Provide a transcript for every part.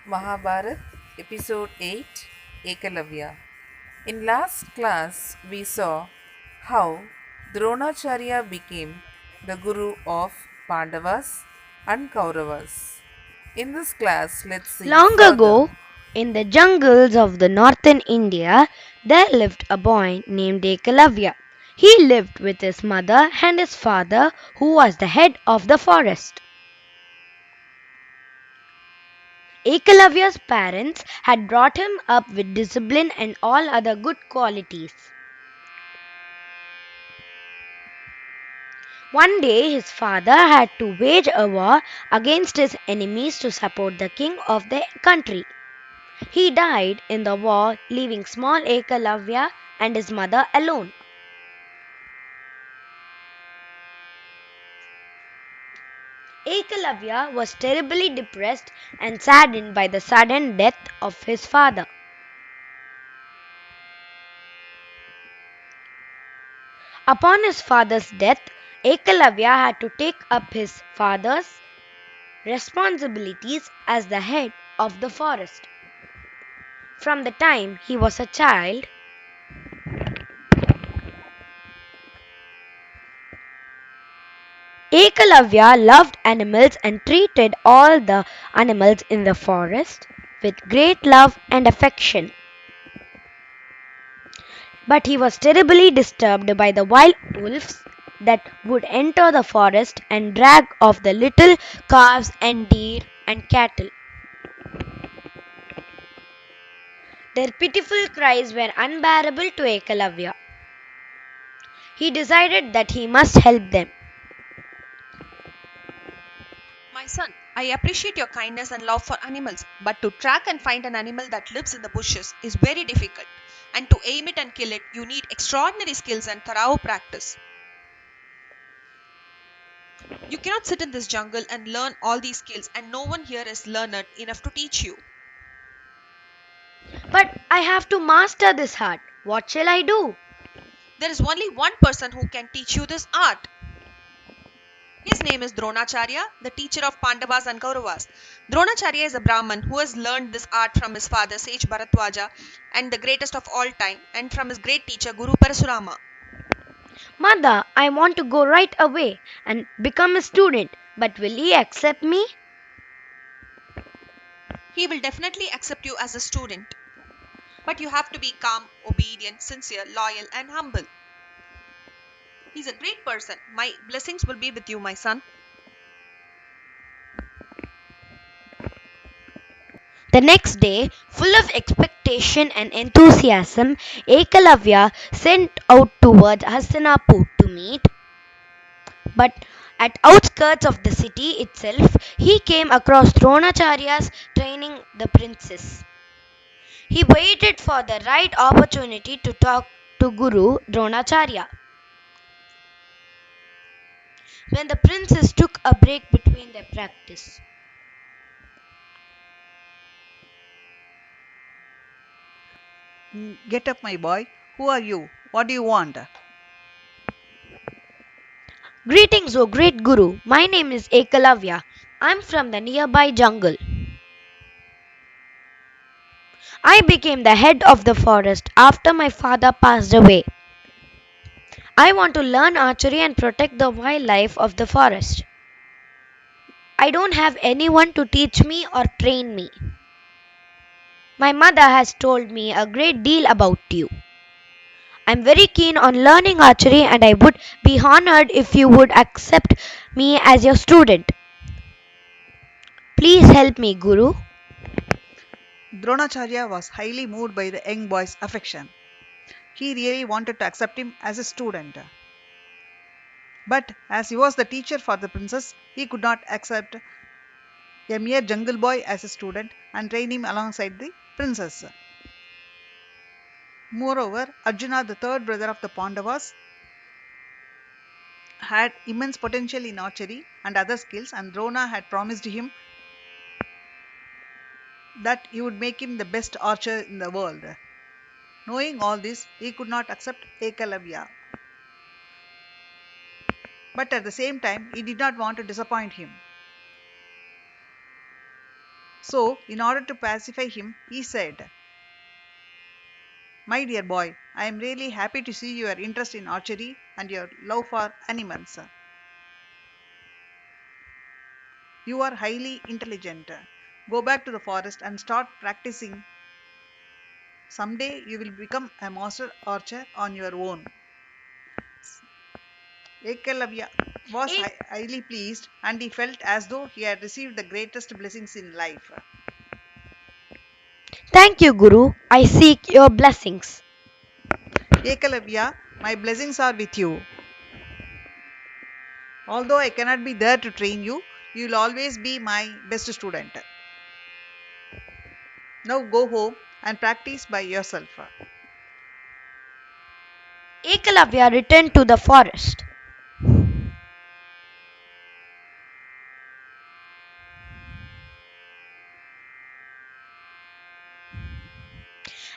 Mahabharat, Episode 8 Ekalavya. In last class, we saw how Dronacharya became the guru of Pandavas and Kauravas. In this class, let's see Long further. ago, in the jungles of the northern India, there lived a boy named Ekalavya. He lived with his mother and his father, who was the head of the forest. Ekalavya's parents had brought him up with discipline and all other good qualities. One day, his father had to wage a war against his enemies to support the king of the country. He died in the war, leaving small Ekalavya and his mother alone. Ekalavya was terribly depressed and saddened by the sudden death of his father. Upon his father's death, Ekalavya had to take up his father's responsibilities as the head of the forest. From the time he was a child, Ekalavya loved animals and treated all the animals in the forest with great love and affection. But he was terribly disturbed by the wild wolves that would enter the forest and drag off the little calves and deer and cattle. Their pitiful cries were unbearable to Ekalavya. He decided that he must help them. My son, I appreciate your kindness and love for animals, but to track and find an animal that lives in the bushes is very difficult. And to aim it and kill it, you need extraordinary skills and thorough practice. You cannot sit in this jungle and learn all these skills, and no one here is learned enough to teach you. But I have to master this art. What shall I do? There is only one person who can teach you this art. His name is Dronacharya, the teacher of Pandavas and Kauravas. Dronacharya is a Brahmin who has learned this art from his father, sage Bharadwaja, and the greatest of all time, and from his great teacher, Guru Parasurama. Mother, I want to go right away and become a student, but will he accept me? He will definitely accept you as a student. But you have to be calm, obedient, sincere, loyal, and humble. He's a great person. My blessings will be with you, my son. The next day, full of expectation and enthusiasm, Ekalavya set out towards Hastinapur to meet. But at outskirts of the city itself, he came across Dronacharya's training the princess. He waited for the right opportunity to talk to Guru Dronacharya. When the princess took a break between their practice, Get up, my boy. Who are you? What do you want? greetings, O great Guru. My name is Ekalavya. I'm from the nearby jungle. I became the head of the forest after my father passed away. I want to learn archery and protect the wildlife of the forest. I don't have anyone to teach me or train me. My mother has told me a great deal about you. I'm very keen on learning archery and I would be honored if you would accept me as your student. Please help me, Guru. Dronacharya was highly moved by the young boy's affection. He really wanted to accept him as a student. But as he was the teacher for the princess, he could not accept a mere jungle boy as a student and train him alongside the princess. Moreover, Arjuna, the third brother of the Pandavas, had immense potential in archery and other skills, and Drona had promised him that he would make him the best archer in the world. Knowing all this, he could not accept Ekalavya. But at the same time, he did not want to disappoint him. So, in order to pacify him, he said, "My dear boy, I am really happy to see your interest in archery and your love for animals. You are highly intelligent. Go back to the forest and start practicing. Someday you will become a master archer on your own." Ekalavya was Ek- highly pleased and he felt as though he had received the greatest blessings in life. Thank you, Guru. I seek your blessings. Ekalavya, my blessings are with you. Although I cannot be there to train you, you will always be my best student. Now go home and practice by yourself. Ekalavya returned to the forest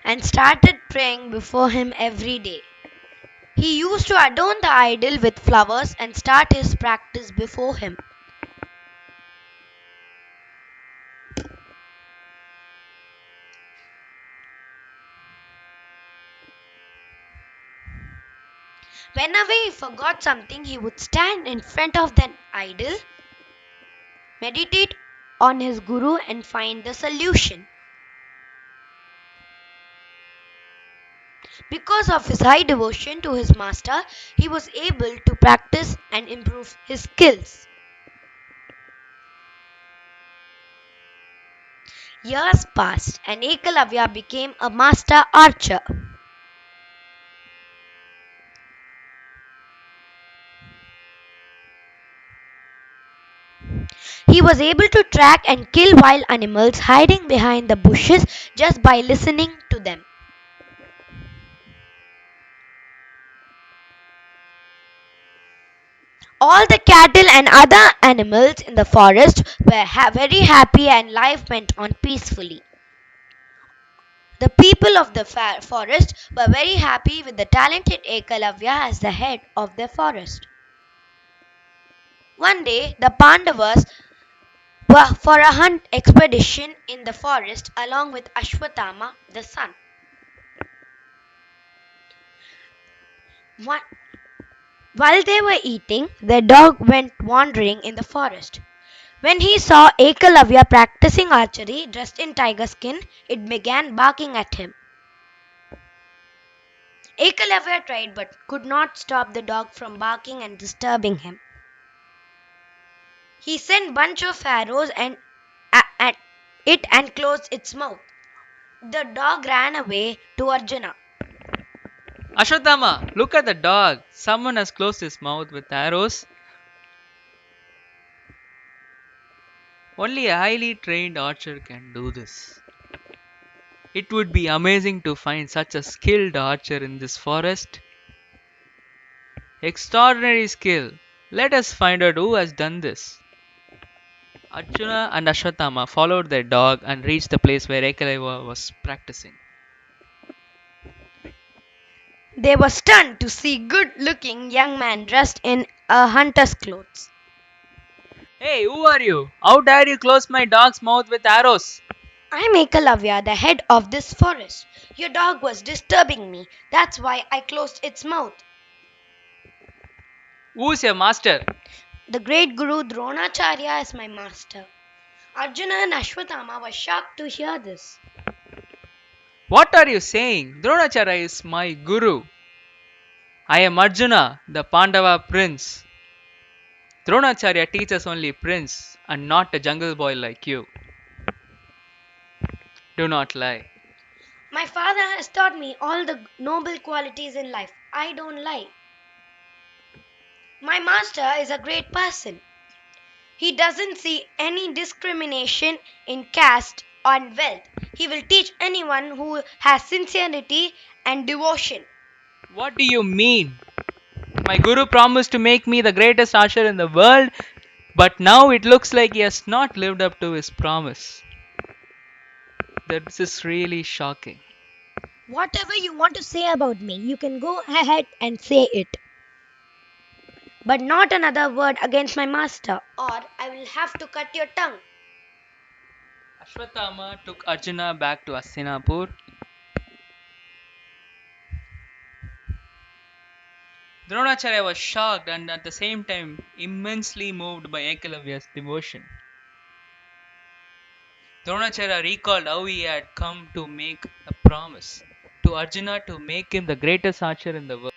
and started praying before him every day. He used to adorn the idol with flowers and start his practice before him. Whenever he forgot something, he would stand in front of the idol, meditate on his guru, and find the solution. Because of his high devotion to his master, he was able to practice and improve his skills. Years passed and Ekalavya became a master archer. He was able to track and kill wild animals hiding behind the bushes just by listening to them. All the cattle and other animals in the forest were very happy and life went on peacefully. The people of the forest were very happy with the talented Ekalavya as the head of the forest. One day, the Pandavas were for a hunt expedition in the forest along with Ashwatthama, the son. One, While they were eating, the dog went wandering in the forest. When he saw Ekalavya practicing archery dressed in tiger skin, it began barking at him. Ekalavya tried but could not stop the dog from barking and disturbing him. He sent bunch of arrows at it and closed its mouth. The dog ran away to Arjuna. Ashwatthama, look at the dog. Someone has closed his mouth with arrows. Only a highly trained archer can do this. It would be amazing to find such a skilled archer in this forest. Extraordinary skill. Let us find out who has done this. Arjuna and Ashwatthama followed their dog and reached the place where Ekalavya was practicing. They were stunned to see good-looking young man dressed in a hunter's clothes. Hey, who are you? How dare you close my dog's mouth with arrows? I'm Ekalavya, the head of this forest. Your dog was disturbing me. That's why I closed its mouth. Who's your master? The great Guru Dronacharya is my master. Arjuna and Ashwatthama were shocked to hear this. What are you saying? Dronacharya is my guru. I am Arjuna, the Pandava prince. Dronacharya teaches only prince and not a jungle boy like you. Do not lie. My father has taught me all the noble qualities in life. I don't lie. My master is a great person. He doesn't see any discrimination in caste or wealth. He will teach anyone who has sincerity and devotion. What do you mean? My guru promised to make me the greatest archer in the world, but now it looks like he has not lived up to his promise. This is really shocking. Whatever you want to say about me, you can go ahead and say it. But not another word against my master, or I will have to cut your tongue. Ashwatthama took Arjuna back to Hastinapur. Dronacharya was shocked and at the same time immensely moved by Ekalavya's devotion. Dronacharya recalled how he had come to make a promise to Arjuna to make him the greatest archer in the world.